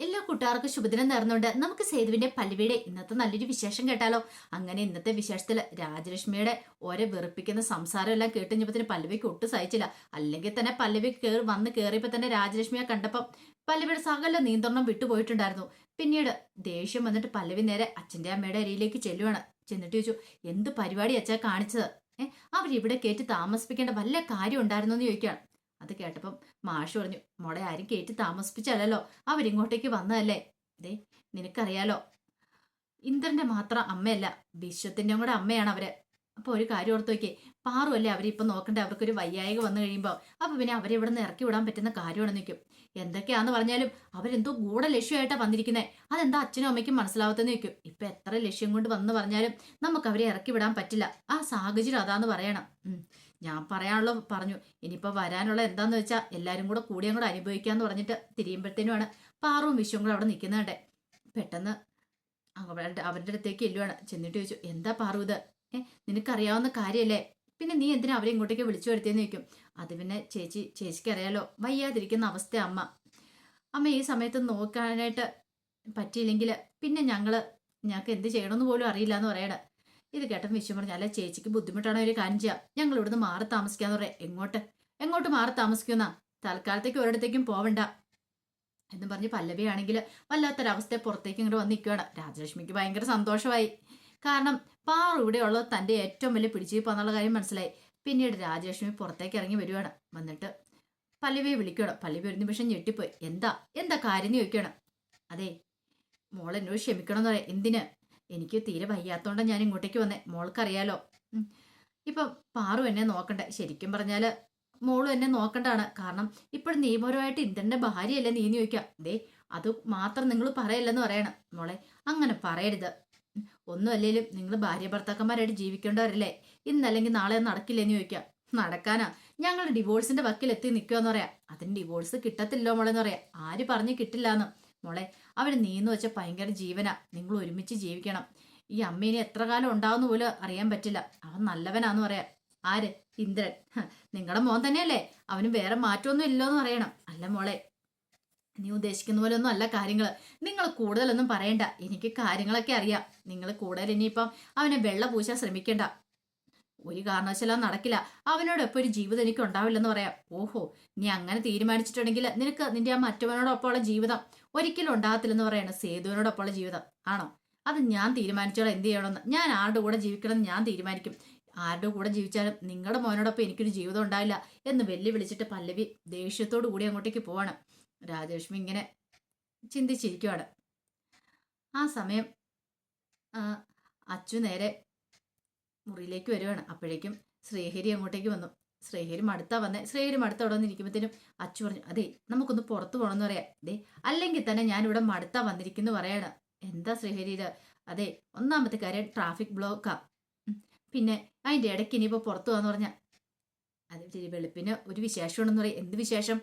എല്ലാ കൂട്ടുകാർക്കും ശുഭദിനം നേർന്നുകൊണ്ട് നമുക്ക് സേതുവിന്റെ പല്ലവിയുടെ ഇന്നത്തെ നല്ലൊരു വിശേഷം കേട്ടാലോ. അങ്ങനെ ഇന്നത്തെ വിശേഷത്തില് രാജലക്ഷ്മിയുടെ ഓരോ വെറുപ്പിക്കുന്ന സംസാരം എല്ലാം കേട്ടുകഴിഞ്ഞപ്പത്തിന് പല്ലവിക്ക് ഒട്ടും സഹിച്ചില്ല. അല്ലെങ്കിൽ തന്നെ പല്ലവി വന്ന് കയറിയപ്പോ തന്നെ രാജലക്ഷ്മിയെ കണ്ടപ്പം പല്ലവിയുടെ സകല നിയന്ത്രണം വിട്ടുപോയിട്ടുണ്ടായിരുന്നു. പിന്നീട് ദേഷ്യം വന്നിട്ട് പല്ലവി നേരെ അച്ഛന്റെ അമ്മയുടെ അരിയിലേക്ക് ചെല്ലുവാണ്. ചെന്നിട്ട് ചോദിച്ചു, എന്ത് പരിപാടി അച്ഛാ കാണിച്ചത്? അവരിവിടെ കയറ്റി താമസിപ്പിക്കേണ്ട വല്ല കാര്യം ഉണ്ടായിരുന്നു എന്ന് ചോദിക്കുകയാണ്. അത് കേട്ടപ്പം മാഷ് പറഞ്ഞു, മോളെ ആരും കയറ്റി താമസിപ്പിച്ചല്ലോ, അവരിങ്ങോട്ടേക്ക് വന്നതല്ലേ. ദേ നിനക്കറിയാലോ, ഇന്ദ്രന്റെ മാത്രം അമ്മയല്ല, വിശ്വത്തിന്റെ കൂടെ അമ്മയാണ് അവര്. അപ്പൊ ഒരു കാര്യം ഓർത്ത് നോക്കിയേ, പാറുമല്ലേ അവരിപ്പം നോക്കണ്ടേ, അവർക്കൊരു വയ്യായിക വന്നു കഴിയുമ്പോൾ അപ്പൊ പിന്നെ അവരെ ഇവിടെ നിന്ന് ഇറക്കി വിടാൻ പറ്റുന്ന കാര്യമാണെന്ന് നിൽക്കും. എന്തൊക്കെയാന്ന് പറഞ്ഞാലും അവരെന്തോ ഗൂഢലക്ഷ്യമായിട്ടാണ് വന്നിരിക്കുന്നത്. അതെന്താ അച്ഛനും അമ്മയ്ക്കും മനസ്സിലാവത്തെന്ന് നിൽക്കും. ഇപ്പൊ എത്ര ലക്ഷ്യം കൊണ്ട് വന്ന് പറഞ്ഞാലും നമുക്ക് അവരെ ഇറക്കി വിടാൻ പറ്റില്ല. ആ സാഹചര്യം അതാന്ന് പറയണം. ഞാൻ പറയാനുള്ള പറഞ്ഞു. ഇനിയിപ്പോ വരാനുള്ള എന്താന്ന് വെച്ചാൽ എല്ലാരും കൂടിയും കൂടെ അനുഭവിക്കാന്ന് പറഞ്ഞിട്ട് തിരിയുമ്പോഴത്തേനുമാണ് പാറുവും വിശ്വവും കൂടെ അവിടെ നിൽക്കുന്നതേ. പെട്ടെന്ന് അവരുടെ അടുത്തേക്ക് എല്ലുവാണ്. ചെന്നിട്ട് ചോദിച്ചു, എന്താ പാറു ഇത്? നിനക്കറിയാവുന്ന കാര്യമല്ലേ, പിന്നെ നീ എന്തിനാ അവരെ ഇങ്ങോട്ടേക്ക് വിളിച്ചു വരുത്തിയെന്ന് ചോദിക്കും. അത് പിന്നെ ചേച്ചിക്ക് അറിയാലോ, വയ്യാതിരിക്കുന്ന അവസ്ഥ അമ്മ ഈ സമയത്ത് നോക്കാനായിട്ട് പറ്റിയില്ലെങ്കിൽ പിന്നെ ഞങ്ങൾക്ക് എന്ത് ചെയ്യണമെന്ന് പോലും അറിയില്ല എന്ന് പറയണ. ഇത് കേട്ടപ്പോൾ വിശ്വം പറഞ്ഞു, അല്ല ചേച്ചിക്ക് ബുദ്ധിമുട്ടാണ് ഒരു കാര്യം ചെയ്യാം, ഞങ്ങൾ ഇവിടുന്ന് മാറി താമസിക്കാന്ന് പറയാം. എങ്ങോട്ട് മാറി താമസിക്കുന്ന? തൽക്കാലത്തേക്ക് ഒരിടത്തേക്കും പോവണ്ട എന്ന് പറഞ്ഞ് പല്ലവിയാണെങ്കിൽ വല്ലാത്തൊരവസ്ഥയെ പുറത്തേക്ക് ഇങ്ങോട്ട് വന്ന് നിൽക്കുകയാണ്. രാജലക്ഷ്മിക്ക് ഭയങ്കര സന്തോഷമായി. കാരണം പാറു ഇവിടെയുള്ളത് തൻ്റെ ഏറ്റവും വലിയ പിടിച്ചിരിപ്പാന്നുള്ള കാര്യം മനസ്സിലായി. പിന്നീട് രാജലക്ഷ്മി പുറത്തേക്ക് ഇറങ്ങി വരുവാണ്. വന്നിട്ട് പല്ലവിയെ വിളിക്കണം. പല്ലവി ഒരു നിമിഷം ഞെട്ടിപ്പോയി. എന്താ കാര്യം എന്ന് ചോദിക്കണം. അതെ മോൾ എന്നോട് ക്ഷമിക്കണം എന്ന് പറയാം. എന്തിന്? എനിക്ക് തീരെ വയ്യാത്തോണ്ടാണ് ഞാൻ ഇങ്ങോട്ടേക്ക് വന്നേ. മോൾക്കറിയാലോ, ഇപ്പം പാറു എന്നെ നോക്കണ്ടേ. ശരിക്കും പറഞ്ഞാല് മോളും എന്നെ നോക്കണ്ടാണ്. കാരണം ഇപ്പോഴും നിയമപരമായിട്ട് ഇന്ദ്രന്റെ ഭാര്യയല്ലേ നീന്ന് ചോദിക്കാം. ദേ അത് മാത്രം നിങ്ങൾ പറയല്ലെന്ന് പറയണം. മോളെ അങ്ങനെ പറയരുത്. ഒന്നും അല്ലേലും നിങ്ങൾ ഭാര്യ ഭർത്താക്കന്മാരായിട്ട് ജീവിക്കേണ്ടവരല്ലേ. ഇന്നല്ലെങ്കിൽ നാളെ നടക്കില്ലെന്ന് ചോദിക്കാം. നടക്കാനാ? ഞങ്ങൾ ഡിവോഴ്സിന്റെ വക്കിലെത്തി നിൽക്കുമെന്ന് പറയാം. അതിന് ഡിവോഴ്സ് കിട്ടത്തില്ലോ മോളെന്ന് പറയാം. ആര് പറഞ്ഞ് കിട്ടില്ലാന്ന്? മോളെ അവര് നീന്ന് വെച്ച ഭയങ്കര ജീവനാ. നിങ്ങൾ ഒരുമിച്ച് ജീവിക്കണം. ഈ അമ്മേനെ എത്ര കാലം ഉണ്ടാവുന്ന പോലും അറിയാൻ പറ്റില്ല. അവൻ നല്ലവനാന്ന് പറയാം. ആര്? ഇന്ദ്രൻ. നിങ്ങളുടെ മോൻ തന്നെയല്ലേ. അവന് വേറെ മാറ്റമൊന്നും ഇല്ലോന്ന് പറയണം. അല്ല മോളെ, നീ ഉദ്ദേശിക്കുന്ന പോലെ ഒന്നും അല്ല കാര്യങ്ങൾ. നിങ്ങൾ കൂടുതലൊന്നും പറയണ്ട. എനിക്ക് കാര്യങ്ങളൊക്കെ അറിയാം. നിങ്ങൾ കൂടുതൽ ഇനിയിപ്പം അവനെ വെള്ള പൂശാൻ ശ്രമിക്കണ്ട. ഒരു കാരണവശാലും നടക്കില്ല. അവനോടൊപ്പം ഒരു ജീവിതം എനിക്ക് ഉണ്ടാവില്ലെന്ന് പറയാം. ഓഹോ, നീ അങ്ങനെ തീരുമാനിച്ചിട്ടുണ്ടെങ്കിൽ നിനക്ക് നിന്റെ ആ മറ്റവനോടൊപ്പമുള്ള ജീവിതം ഒരിക്കലും ഉണ്ടാകത്തില്ലെന്ന് പറയണം. സേതുവിനോടൊപ്പമുള്ള ജീവിതം ആണോ? അത് ഞാൻ തീരുമാനിച്ചോളാം എന്ത് ചെയ്യണമെന്ന്. ഞാൻ ആരുടെ കൂടെ ജീവിക്കണം എന്ന് ഞാൻ തീരുമാനിക്കും. ആരുടെ കൂടെ ജീവിച്ചാലും നിങ്ങളുടെ മോനോടൊപ്പം എനിക്കൊരു ജീവിതം ഉണ്ടാവില്ല എന്ന് വെല്ലുവിളിച്ചിട്ട് പല്ലവി ദേഷ്യത്തോടു കൂടി അങ്ങോട്ടേക്ക് പോവാണ്. രാജലക്ഷ്മി ഇങ്ങനെ ചിന്തിച്ചിരിക്കുവാണ്. ആ സമയം അച്ചു നേരെ മുറിയിലേക്ക് വരുവാണ്. അപ്പോഴേക്കും ശ്രീഹരി അങ്ങോട്ടേക്ക് വന്നു. ശ്രീഹരി മടുത്താ വന്നേ. ശ്രീഹരി മടുത്ത അവിടെ വന്നിരിക്കുമ്പോഴത്തേനും അച്ചു പറഞ്ഞു, അതെ നമുക്കൊന്ന് പുറത്തു പോകണമെന്ന് പറയാം. അതെ അല്ലെങ്കിൽ തന്നെ ഞാനിവിടെ മടുത്താ വന്നിരിക്കുന്നു പറയാണ്. എന്താ ശ്രീഹരി ഇത്? അതെ ഒന്നാമത്തെ കാര്യം ട്രാഫിക് ബ്ലോക്കാ. പിന്നെ അതിൻ്റെ ഇടയ്ക്ക് ഇനിയിപ്പോൾ പുറത്തു പോകാന്ന് പറഞ്ഞാൽ അത് വെളുപ്പിന് ഒരു വിശേഷമാണെന്ന് പറയും. എന്ത് വിശേഷം?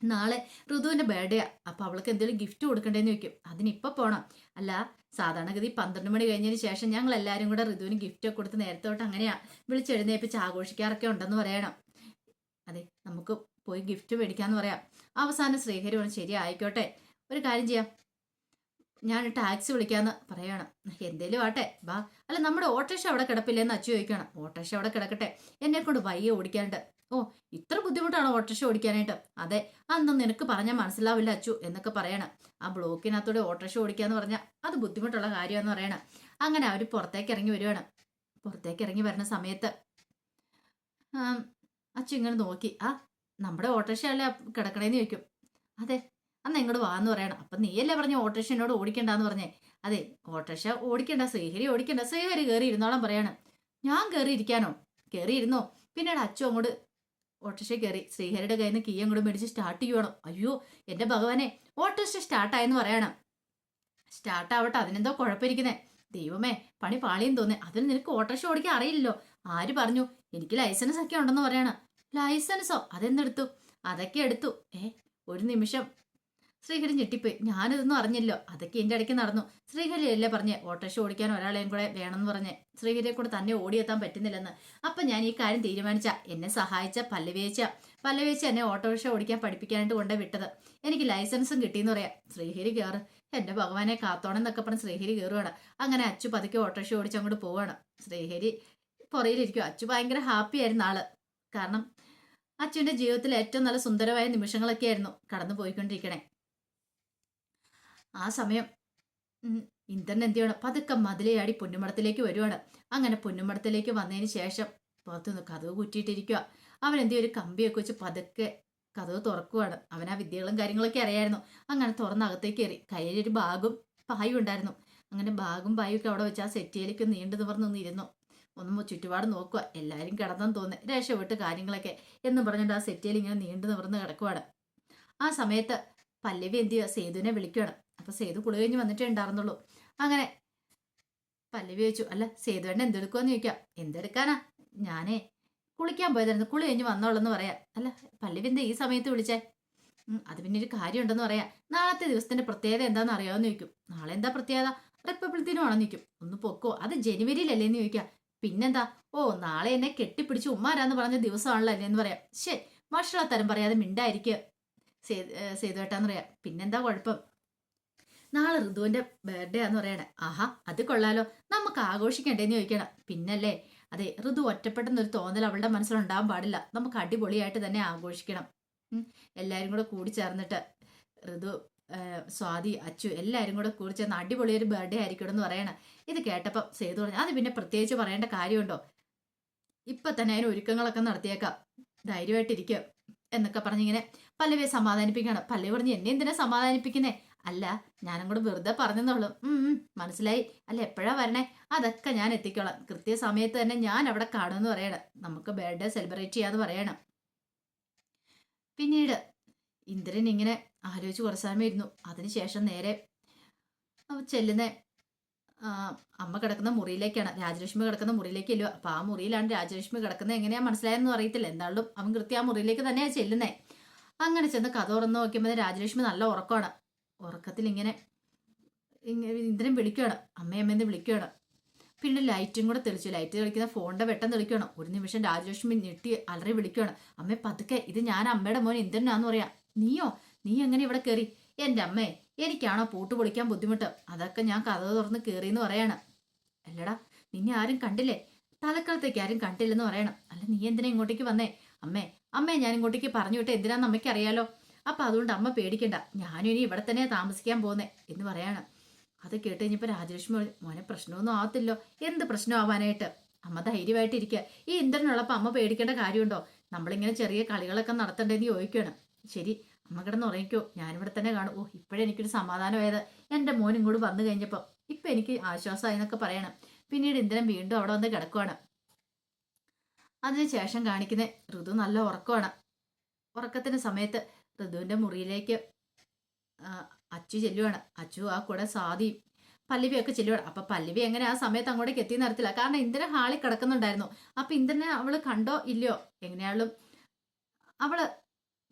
നാളെ ഋതുവിന്റെ ബർത്ത്ഡേയാ. അപ്പൊ അവൾക്ക് എന്തെങ്കിലും ഗിഫ്റ്റ് കൊടുക്കണ്ടേന്ന് ചോദിക്കും. അതിനിപ്പൊ പോണം. അല്ല സാധാരണഗതി 12 മണി കഴിഞ്ഞതിന് ശേഷം ഞങ്ങൾ എല്ലാവരും കൂടെ ഋതുവിന് ഗിഫ്റ്റ് ഒക്കെ കൊടുത്ത് നേരത്തെ തൊട്ട് അങ്ങനെയാ വിളിച്ചെഴുന്നേപ്പിച്ച് ആഘോഷിക്കാറൊക്കെ ഉണ്ടെന്ന് പറയണം. അതെ നമുക്ക് പോയി ഗിഫ്റ്റ് മേടിക്കാന്ന് പറയാം. അവസാനം ശ്രീഹരി പറഞ്ഞു, ശരി ആയിക്കോട്ടെ, ഒരു കാര്യം ചെയ്യാം, ഞാൻ ടാക്സി വിളിക്കാന്ന് പറയാണ്. എന്തേലും ആട്ടെ വാ. അല്ല നമ്മുടെ ഓട്ടോറിക്ഷ അവിടെ കിടപ്പില്ലേന്ന് അച്ചു ചോദിക്കണം. ഓട്ടോറിക്ഷ അവിടെ കിടക്കട്ടെ, എന്നെ കൊണ്ട് വയ്യ ഓടിക്കാനുണ്ട്. ഓ ഇത്ര ബുദ്ധിമുട്ടാണോ ഓട്ടോറിക്ഷ ഓടിക്കാനായിട്ട്? അതെ അന്ന് നിനക്ക് പറഞ്ഞാൽ മനസ്സിലാവില്ല അച്ചു എന്നൊക്കെ പറയണം. ആ ബ്ലോക്കിനകത്തൂടെ ഓട്ടോറിക്ഷ ഓടിക്കാന്ന് പറഞ്ഞാൽ അത് ബുദ്ധിമുട്ടുള്ള കാര്യമെന്ന് പറയണം. അങ്ങനെ അവർ പുറത്തേക്ക് ഇറങ്ങി വരുവാണ്. പുറത്തേക്ക് ഇറങ്ങി വരുന്ന സമയത്ത് അച്ചു ഇങ്ങനെ നോക്കി, നമ്മുടെ ഓട്ടോറിക്ഷ അല്ലേ കിടക്കണേന്ന് ചോദിക്കും. അതെ അന്ന് ഇങ്ങോട്ട് വാന്ന് പറയണം. അപ്പൊ നീയല്ലേ പറഞ്ഞ ഓട്ടോറിക്ഷ എന്നോട് ഓടിക്കണ്ടെന്ന് പറഞ്ഞേ. അതെ ഓട്ടോറിക്ഷ ഓടിക്കണ്ട, ശ്രീഹരി ഓടിക്കണ്ട, ശ്രീഹരി കയറി ഇരുന്നോളം പറയാണ്. ഞാൻ കയറി ഇരിക്കാനോ? കയറി ഇരുന്നോ. പിന്നീട് അച്ചു അങ്ങോട്ട് ഓട്ടോറിക്ഷ കയറി ശ്രീഹരിയുടെ കയ്യിൽ നിന്ന് കീ അങ്ങോട്ട് മേടിച്ച് സ്റ്റാർട്ട് ചെയ്യണം. അയ്യോ എന്റെ ഭഗവാനെ, ഓട്ടോറിക്ഷ സ്റ്റാർട്ടായെന്ന് പറയണം. സ്റ്റാർട്ടാവട്ടെ, അതിനെന്തോ കുഴപ്പമിരിക്കുന്നേ. ദൈവമേ പണി പാളിയും തോന്നേ. അതിന് നിനക്ക് ഓട്ടോറിക്ഷ ഓടിക്കാൻ അറിയില്ലല്ലോ. ആര് പറഞ്ഞു? എനിക്ക് ലൈസൻസ് ഒക്കെ ഉണ്ടെന്ന് പറയണം. ലൈസൻസോ? അതെന്തെടുത്തു? അതൊക്കെ എടുത്തു. ഒരു നിമിഷം ശ്രീഹരി ഞെട്ടിപ്പോയി. ഞാനിതൊന്നും അറിഞ്ഞില്ലോ. അതൊക്കെ എൻ്റെ ഇടയ്ക്ക് നടന്നു. ശ്രീഹരി അല്ലേ പറഞ്ഞേ ഓട്ടോറിക്ഷ ഓടിക്കാൻ ഒരാളെയും കൂടെ വേണമെന്ന് പറഞ്ഞേ. ശ്രീഹരിയെ കൂടെ തന്നെ ഓടിയെത്താൻ പറ്റുന്നില്ലെന്ന്. അപ്പം ഞാൻ ഈ കാര്യം തീരുമാനിച്ച എന്നെ സഹായിച്ച പല്ലവിയേച്ച പല്ലവി വെച്ച് എന്നെ ഓട്ടോറിക്ഷ ഓടിക്കാൻ പഠിപ്പിക്കാനായിട്ട് കൊണ്ടേ വിട്ടത്. എനിക്ക് ലൈസൻസും കിട്ടിയെന്ന് പറയാം. ശ്രീഹരി കയറ്, എന്റെ ഭഗവാനെ കാത്തോണം എന്നൊക്കെ പറഞ്ഞ് ശ്രീഹരി കയറുവാണ്. അങ്ങനെ അച്ചു പതുക്കെ ഓട്ടോറിക്ഷ ഓടിച്ച് അങ്ങോട്ട് പോവാണ്. ശ്രീഹരി പുറയിലിരിക്കും. അച്ചു ഭയങ്കര ഹാപ്പി ആയിരുന്നു ആള്. കാരണം അച്ചുവിന്റെ ജീവിതത്തിൽ ഏറ്റവും നല്ല സുന്ദരമായ നിമിഷങ്ങളൊക്കെ ആയിരുന്നു കടന്നു പോയിക്കൊണ്ടിരിക്കണേ. ആ സമയം ഇന്ദ്രൻ എന്ത് ചെയ്യണം, പതുക്കെ മതിലയാടി പൊന്നുമടത്തിലേക്ക് വരുവാണ്. അങ്ങനെ പൊന്നുമടത്തിലേക്ക് വന്നതിന് ശേഷം പുറത്തുനിന്ന് കതവ് കുറ്റിയിട്ടിരിക്കുക. അവൻ എന്ത് ചെയ്യും, ഒരു കമ്പിയൊക്കെ വെച്ച് പതുക്കെ കതവ് തുറക്കുവാണ്. അവൻ ആ വിദ്യകളും കാര്യങ്ങളൊക്കെ അറിയായിരുന്നു. അങ്ങനെ തുറന്ന് അകത്തേക്ക് കയറി. കയ്യിലൊരു ബാഗും പായും ഉണ്ടായിരുന്നു. അങ്ങനെ ബാഗും പായും ഒക്കെ അവിടെ വെച്ച് ആ സെറ്റിയിലേക്ക് നീണ്ടു നിവർന്നൊന്ന് ഇരുന്നു. ഒന്ന് ചുറ്റുപാട് നോക്കുക. എല്ലാവരും കിടന്നെന്ന് തോന്നുന്നു, രക്ഷപ്പെട്ട് കാര്യങ്ങളൊക്കെ എന്ന് പറഞ്ഞിട്ട് ആ സെറ്റിയിൽ ഇങ്ങനെ നീണ്ടു നിവർന്ന് കിടക്കുവാണ്. ആ സമയത്ത് പല്ലവി എന്ത് ചെയ്യുക, സേതുവിനെ വിളിക്കുകയാണ്. അപ്പൊ സേതു കുളി കഴിഞ്ഞ് വന്നിട്ടേ ഉണ്ടായിരുന്നുള്ളൂ. അങ്ങനെ പല്ലവി ചോദിച്ചു, അല്ല സേതുവേണ്ണ എന്തെടുക്കുമെന്ന് ചോദിക്കാം. എന്തെടുക്കാനാ, ഞാനേ കുളിക്കാൻ പോയതായിരുന്നു, കുളി കഴിഞ്ഞ് വന്നോളെന്ന് പറയാം. അല്ല പല്ലവി എന്താ ഈ സമയത്ത് വിളിച്ചേ? അത് പിന്നെ ഒരു കാര്യം ഉണ്ടെന്ന് പറയാം. നാളത്തെ ദിവസത്തിന്റെ പ്രത്യേകത എന്താണെന്ന് അറിയാമെന്ന് ചോദിക്കും. നാളെ എന്താ പ്രത്യേകത? റിപ്പബ്ലിക് ദിനമാണെന്ന് ചോദിക്കും. ഒന്ന് പൊക്കോ, അത് ജനുവരിയിലല്ലേന്ന് ചോദിക്കാം. പിന്നെന്താ? ഓ, നാളെ എന്നെ കെട്ടിപ്പിടിച്ച് ഉമ്മാരാന്ന് പറഞ്ഞ ദിവസമാണല്ലോ അല്ലേന്ന് പറയാം. ശരി, ഭക്ഷണത്തരം പറയാതെ മിണ്ടായിരിക്കുക സേതുവേട്ടാന്ന് പറയാം. പിന്നെന്താ കുഴപ്പം? നാളെ ഋതുവിന്റെ ബർത്ത്ഡേ ആന്ന് പറയണേ. ആഹാ, അത് കൊള്ളാലോ, നമുക്ക് ആഘോഷിക്കണ്ടേന്ന് ചോദിക്കണം. പിന്നല്ലേ, അതെ, ഋതു ഒറ്റപ്പെട്ടെന്നൊരു തോന്നൽ അവളുടെ മനസ്സിലുണ്ടാകാൻ പാടില്ല. നമുക്ക് അടിപൊളിയായിട്ട് തന്നെ ആഘോഷിക്കണം. എല്ലാരും കൂടെ കൂടി ചേർന്നിട്ട് ഋതു, സ്വാതി, അച്ചു എല്ലാരും കൂടെ കൂടി ചേർന്ന് അടിപൊളി ഒരു ബർത്ത്ഡേ ആയിരിക്കണം എന്ന് പറയണം. ഇത് കേട്ടപ്പം സേതു പറഞ്ഞു, അത് പിന്നെ പ്രത്യേകിച്ച് പറയേണ്ട കാര്യമുണ്ടോ, ഇപ്പൊ തന്നെ അതിന് ഒരുക്കങ്ങളൊക്കെ നടത്തിയേക്കാം, ധൈര്യമായിട്ടിരിക്കുക എന്നൊക്കെ പറഞ്ഞിങ്ങനെ പല്ലവിയെ സമാധാനിപ്പിക്കണം. പല്ലവി പറഞ്ഞു, എന്നെ എന്തിനാ സമാധാനിപ്പിക്കുന്നേ? അല്ല, ഞാനും കൂടെ വെറുതെ പറഞ്ഞെന്നുള്ളൂ. മനസ്സിലായി. അല്ല എപ്പോഴാ വരണേ? അതൊക്കെ ഞാൻ എത്തിക്കോളാം. കൃത്യസമയത്ത് തന്നെ ഞാൻ അവിടെ കാണുമെന്ന് പറയണം. നമുക്ക് ബർത്ത്ഡേ സെലിബ്രേറ്റ് ചെയ്യാന്ന് പറയണം. പിന്നീട് ഇന്ദ്രൻ ഇങ്ങനെ ആലോചിച്ച് കുറച്ച് സമയം ഇരുന്നു. അതിനുശേഷം നേരെ ചെല്ലുന്ന അമ്മ കിടക്കുന്ന മുറിയിലേക്കാണ്. രാജലക്ഷ്മി കിടക്കുന്ന മുറിയിലേക്കല്ലോ. അപ്പൊ ആ മുറിയിലാണ് രാജലക്ഷ്മി കിടക്കുന്നത്. എങ്ങനെയാ മനസ്സിലായെന്നും അറിയത്തില്ല. എന്തായാലും അവൻ കൃത്യം ആ മുറിയിലേക്ക് തന്നെയാണ് ചെല്ലുന്നേ. അങ്ങനെ ചെന്ന് കഥ തുറന്ന് നോക്കിയപ്പോൾ രാജലക്ഷ്മി നല്ല ഉറക്കമാണ്. ഉറക്കത്തിൽ ഇങ്ങനെ ഇന്ദ്രൻ വിളിക്കുകയാണ്, അമ്മയമ്മേന്ന് വിളിക്കുകയാണ്. പിന്നെ ലൈറ്റും കൂടെ തെളിച്ചു. ലൈറ്റ് തെളിക്കുന്ന ഫോണിന്റെ വെട്ടം തെളിക്കുകയാണ്. ഒരു നിമിഷം രാജലക്ഷ്മി ഞെട്ടി അലറി വിളിക്കുകയാണ്, അമ്മേ പതുക്കെ, ഇത് ഞാൻ അമ്മയുടെ മോൻ ഇന്ദ്രനാന്ന് പറയാം. നീയോ? നീ എങ്ങനെ ഇവിടെ കയറി? എൻ്റെ അമ്മേ, എനിക്കാണോ പൂട്ട് പൊളിക്കാൻ ബുദ്ധിമുട്ട്? അതൊക്കെ ഞാൻ കഥ തുറന്ന് കയറിയെന്ന് പറയാണ്. അല്ലടാ, നിന്നെ ആരും കണ്ടില്ലേ? തലക്കാലത്തേക്ക് ആരും കണ്ടില്ലെന്ന് പറയണം. അല്ല നീ എന്തിനാ ഇങ്ങോട്ടേക്ക് വന്നേ? അമ്മേ ഞാൻ ഇങ്ങോട്ടേക്ക് പറഞ്ഞു വിട്ട് എന്തിനാന്ന് അമ്മയ്ക്ക് അറിയാലോ. അപ്പൊ അതുകൊണ്ട് അമ്മ പേടിക്കണ്ട, ഞാനും ഇനി ഇവിടെ തന്നെ താമസിക്കാൻ പോന്നേ എന്ന് പറയാണ്. അത് കേട്ട് കഴിഞ്ഞപ്പോ രാജലക്ഷ്മി മോനെ പ്രശ്നമൊന്നും ആവത്തില്ലോ. എന്ത് പ്രശ്നമാവാനായിട്ട്? അമ്മ ധൈര്യമായിട്ടിരിക്കുക. ഈ ഇന്ദ്രനുള്ളപ്പോ അമ്മ പേടിക്കേണ്ട കാര്യമുണ്ടോ? നമ്മളിങ്ങനെ ചെറിയ കളികളൊക്കെ നടത്തണ്ടേന്ന് ചോദിക്കണം. ശരി, അമ്മ കിടന്ന് ഉറങ്ങിക്കോ, ഞാനിവിടെ തന്നെ കാണും. ഓ, ഇപ്പോഴെനിക്കൊരു സമാധാനമായത്, എൻ്റെ മോൻ ഇങ്ങോട്ട് വന്നു കഴിഞ്ഞപ്പോൾ ഇപ്പൊ എനിക്ക് ആശ്വാസമായി എന്നൊക്കെ പറയണം. പിന്നീട് ഇന്ദ്രൻ വീണ്ടും അവിടെ വന്ന് കിടക്കുവാണ്. അതിനുശേഷം കാണിക്കുന്ന ഋതു നല്ല ഉറക്കമാണ്. ഉറക്കത്തിന്റെ സമയത്ത് ഋതുവിന്റെ മുറിയിലേക്ക് അച്ചു ചെല്ലുവാണ്. അച്ചു ആ കൂടെ സാദിയും പല്ലവിയൊക്കെ ചെല്ലുവാണ്. അപ്പൊ പല്ലവി എങ്ങനെ ആ സമയത്ത് അങ്ങോട്ടേക്ക് എത്തി നടത്തില്ല. കാരണം ഇന്ദ്രൻ ഹാളിൽ കിടക്കുന്നുണ്ടായിരുന്നു. അപ്പൊ ഇന്ദ്രനെ അവള് കണ്ടോ ഇല്ലയോ, എങ്ങനെയാളും അവള്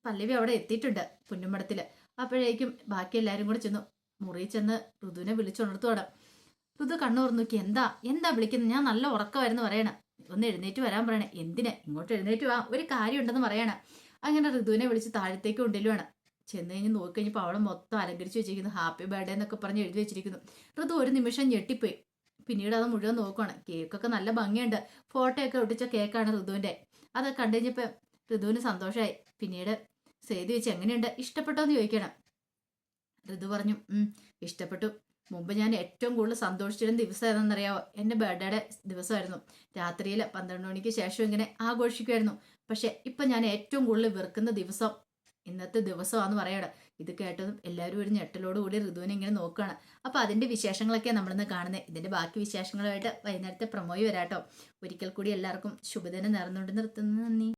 പല്ലവി അവിടെ എത്തിയിട്ടുണ്ട് പുന്നുമടത്തില്. അപ്പോഴേക്കും ബാക്കി എല്ലാരും കൂടെ ചെന്നു മുറിയിൽ ചെന്ന് ഋതുവിനെ വിളിച്ചുണർത്തുവാണ്. ഋതു കണ്ണു തുറന്നു നോക്കി, എന്താ വിളിക്കുന്നത്? ഞാൻ നല്ല ഉറക്കമായിരുന്നു പറയണ. ഒന്ന് എഴുന്നേറ്റ് വരാൻ പറയണേ. എന്തിന്? ഇങ്ങോട്ട് എഴുന്നേറ്റ് വാ, ഒരു കാര്യം ഉണ്ടെന്ന് പറയണ. അങ്ങനെ ഋതുവിനെ വിളിച്ച് താഴത്തേക്ക് കൊണ്ടുവരുവാണ്. ചെന്ന് കഴിഞ്ഞ് നോക്കി കഴിഞ്ഞപ്പോൾ അവളെ മൊത്തം അലങ്കരിച്ച് വെച്ചിരിക്കുന്നു. ഹാപ്പി ബർത്ത്ഡേ എന്നൊക്കെ പറഞ്ഞ് എഴുതി വെച്ചിരിക്കുന്നു. ഋതു ഒരു നിമിഷം ഞെട്ടിപ്പോയി. പിന്നീട് അത് മുഴുവൻ നോക്കുവാണ്. കേക്കൊക്കെ നല്ല ഭംഗിയുണ്ട്. ഫോട്ടോ ഒക്കെ ഒട്ടിച്ച കേക്കാണ് ഋതുവിന്റെ. അത് കണ്ടു കഴിഞ്ഞപ്പോൾ ഋതുവിന് സന്തോഷമായി. പിന്നീട് സേതു ചോദിച്ചു, എങ്ങനെയുണ്ട്, ഇഷ്ടപ്പെട്ടോ എന്ന് ചോദിക്കണം. ഋതു പറഞ്ഞു, ഇഷ്ടപ്പെട്ടു. മുമ്പ് ഞാൻ ഏറ്റവും കൂടുതൽ സന്തോഷിച്ചിരുന്ന ദിവസം ഏതെന്നറിയാവോ? എൻ്റെ ബർത്ത്ഡേയുടെ ദിവസമായിരുന്നു. രാത്രിയിൽ 12 മണിക്ക് ശേഷം ഇങ്ങനെ ആഘോഷിക്കുമായിരുന്നു. പക്ഷെ ഇപ്പൊ ഞാൻ ഏറ്റവും കൂടുതൽ വെറുക്കുന്ന ദിവസം ഇന്നത്തെ ദിവസമാണെന്ന് പറയണം. ഇത് കേട്ടതും എല്ലാവരും ഒരു ഞെട്ടലോട് കൂടി ഋതുവിനെ ഇങ്ങനെ നോക്കുകയാണ്. അപ്പൊ അതിന്റെ വിശേഷങ്ങളൊക്കെയാണ് നമ്മളിന്ന് കാണുന്നത്. ഇതിന്റെ ബാക്കി വിശേഷങ്ങളുമായിട്ട് വൈകുന്നേരത്തെ പ്രൊമോയി വരാട്ടോ. ഒരിക്കൽ കൂടി എല്ലാവർക്കും ശുഭദിനം നേർന്നുകൊണ്ട് നിർത്തുന്നു. നന്ദി.